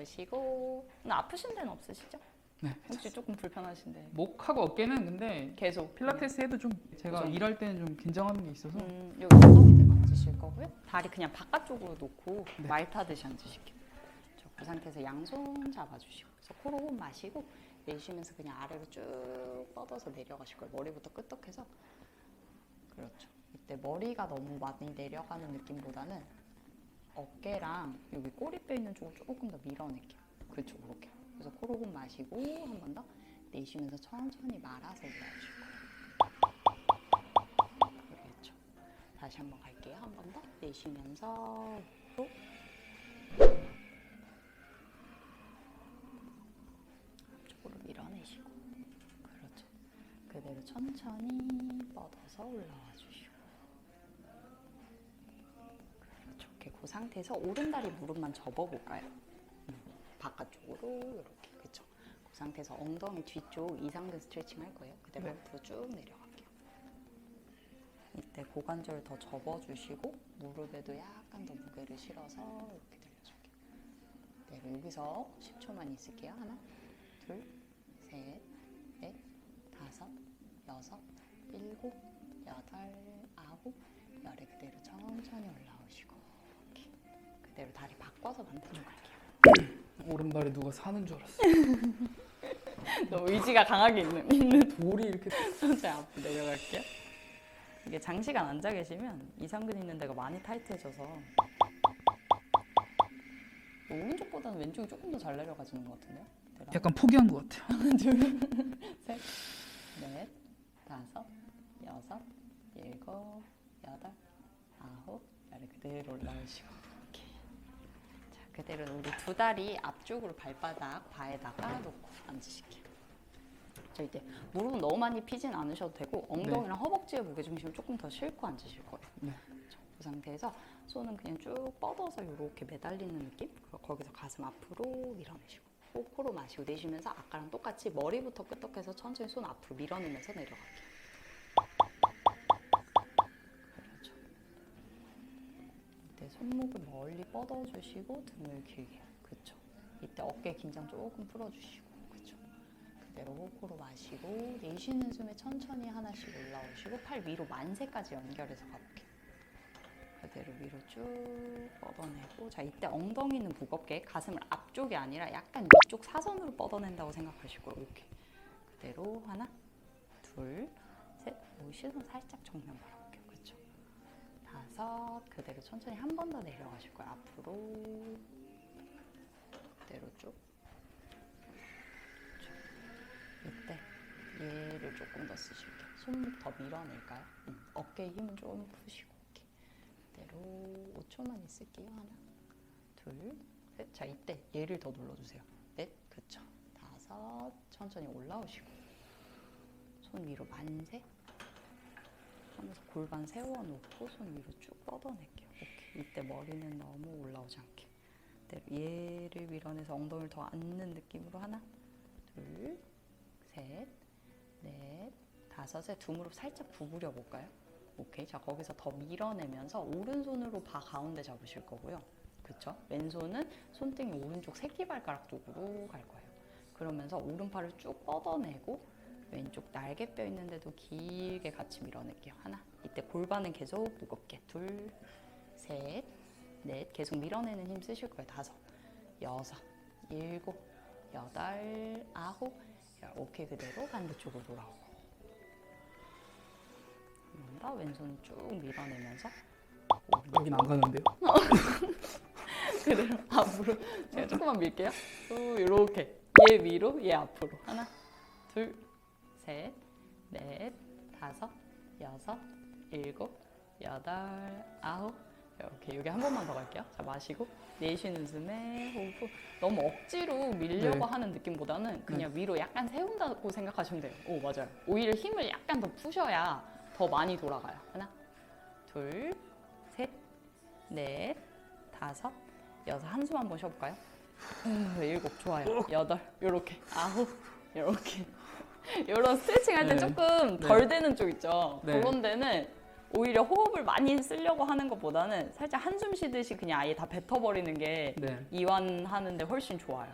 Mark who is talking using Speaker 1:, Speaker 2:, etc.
Speaker 1: 내려오시고. 오늘 아프신 데는 없으시죠?
Speaker 2: 네.
Speaker 1: 혹시 조금 불편하신데?
Speaker 2: 목하고 어깨는 근데
Speaker 1: 계속
Speaker 2: 필라테스 해도 좀 제가
Speaker 1: 그죠?
Speaker 2: 일할 때는 좀 긴장하는 게 있어서
Speaker 1: 여기 엉덩이 대고 앉으실 거고요. 다리 그냥 바깥쪽으로 놓고
Speaker 2: 네.
Speaker 1: 말 타듯이 앉으실게요. 그 상태에서 양손 잡아주시고, 그래서 코로 호흡 마시고 내쉬면서 그냥 아래로 쭉 뻗어서 내려가실 거예요. 머리부터 끄떡해서. 그렇죠. 이때 머리가 너무 많이 내려가는 느낌보다는 어깨랑 여기 꼬리뼈 있는 쪽을 조금 더 밀어낼게요. 그렇죠, 그렇게. 그래서 코로 호흡 마시고 한 번 더 내쉬면서 천천히 말아서 올라오실 거예요. 그렇죠. 다시 한번 갈게요. 한 번 더 내쉬면서 또 앞쪽으로 밀어내시고, 그렇죠. 그대로 천천히 뻗어서 올라와 주시고, 그렇죠. 이렇게 그 상태에서 오른다리 무릎만 접어볼까요? 바깥쪽으로 이렇게. 그렇죠. 그 상태에서 엉덩이 뒤쪽 이상근 스트레칭 할 거예요. 그대로 옆으로 쭉 내려갈게요. 이때 고관절 더 접어주시고 무릎에도 약간 더 무게를 실어서 이렇게 들려줄게요. 그대로 여기서 10초만 있을게요. 하나, 둘, 셋, 넷, 다섯, 여섯, 일곱, 여덟, 아홉, 열에 그대로 천천히 올라오시고, 이렇게. 그대로 다리 바꿔서 반대쪽 갈게요.
Speaker 2: 오른발에 누가 사는 줄 알았어.
Speaker 1: 너 의지가 강하게 있는
Speaker 2: 돌이 이렇게
Speaker 1: 천천히 앞으로 내려갈게요. 이게 장시간 앉아 계시면 이상근 있는 데가 많이 타이트해져서 오른쪽보다는 왼쪽이 조금 더 잘 내려가지는 것 같은데요?
Speaker 2: 약간 포기한 것 같아요.
Speaker 1: 둘, 셋, 넷, 다섯, 여섯, 일곱, 여덟, 아홉, 열 그대로 올라오시고, 이렇게. 자, 그대로 우리 두 다리 앞쪽으로 발바닥 바에다가 놓고 앉으실게요. 자, 이때 무릎은 너무 많이 피진 않으셔도 되고 엉덩이랑 허벅지의 무게중심을 조금 더 싣고 앉으실 거예요.
Speaker 2: 네.
Speaker 1: 그 상태에서 손은 그냥 쭉 뻗어서 이렇게 매달리는 느낌? 그리고 거기서 가슴 앞으로 밀어내시고, 코로 마시고 내쉬면서 아까랑 똑같이 머리부터 끄떡해서 천천히 손 앞으로 밀어내면서 내려갈게요. 그렇죠. 이때 손목을 멀리 뻗어주시고 등을 길게. 그렇죠. 이때 어깨 긴장 조금 풀어주시고. 그렇죠. 그대로 코로 마시고 내쉬는 숨에 천천히 하나씩 올라오시고 팔 위로 만세까지 연결해서 가볼게요. 그대로 위로 쭉 뻗어내고, 자, 이때 엉덩이는 무겁게 가슴을 앞쪽이 아니라 약간 위쪽 사선으로 뻗어낸다고 생각하시고, 이렇게 그대로 하나, 둘, 셋, 시선 살짝 정면 바라볼게요. 그렇죠. 다섯, 그대로 천천히 한 번 더 내려가실 거예요. 앞으로 그대로 쭉. 이때 얘를 조금 더 쓰실게요. 손목 더 밀어낼까요? 어깨에 힘은 좀 푸시고. 그대로 5초만 있을게요. 하나, 둘, 셋. 자, 이때 얘를 더 눌러주세요. 넷, 그쵸. 다섯, 천천히 올라오시고, 손 위로 만세 하면서 골반 세워놓고 손 위로 쭉 뻗어낼게요. 오케이. 이때 머리는 너무 올라오지 않게. 그대로 얘를 밀어내서 엉덩이를 더 앉는 느낌으로 하나, 둘, 셋, 넷, 다섯에 두 무릎 살짝 구부려 볼까요? 오케이. 자, 거기서 더 밀어내면서 오른손으로 바 가운데 잡으실 거고요. 그쵸? 왼손은 손등이 오른쪽 새끼발가락 쪽으로 갈 거예요. 그러면서 오른팔을 쭉 뻗어내고 왼쪽 날개뼈 있는데도 길게 같이 밀어낼게요. 하나. 이때 골반은 계속 무겁게. 둘, 셋, 넷. 계속 밀어내는 힘 쓰실 거예요. 다섯, 여섯, 일곱, 여덟, 아홉, 열. 오케이. 그대로 반대쪽으로 돌아오고. 왼손 쭉 밀어내면서
Speaker 2: 여긴 안 가는데요?
Speaker 1: 그대로 앞으로 제가 조금만 밀게요. 이렇게 얘 위로 얘 앞으로 하나, 둘, 셋, 넷, 다섯, 여섯, 일곱, 여덟, 아홉. 이렇게 여기 한 번만 더 갈게요. 자, 마시고 내쉬는 숨에 호흡. 너무 억지로 밀려고
Speaker 2: 네.
Speaker 1: 하는 느낌보다는 그냥 위로 약간 세운다고 생각하시면 돼요. 오, 맞아요. 오히려 힘을 약간 더 푸셔야 더 많이 돌아가요. 하나, 둘, 셋, 넷, 다섯, 여섯. 한숨 한번 쉬어볼까요? 일곱. 좋아요. 여덟. 요렇게. 아홉. 요렇게. 이런 스트레칭 할 때
Speaker 2: 네.
Speaker 1: 조금 덜 되는 쪽 있죠.
Speaker 2: 네.
Speaker 1: 그런 데는 오히려 호흡을 많이 쓰려고 하는 것보다는 살짝 한숨 쉬듯이 그냥 아예 다 뱉어버리는 게
Speaker 2: 네.
Speaker 1: 이완하는데 훨씬 좋아요.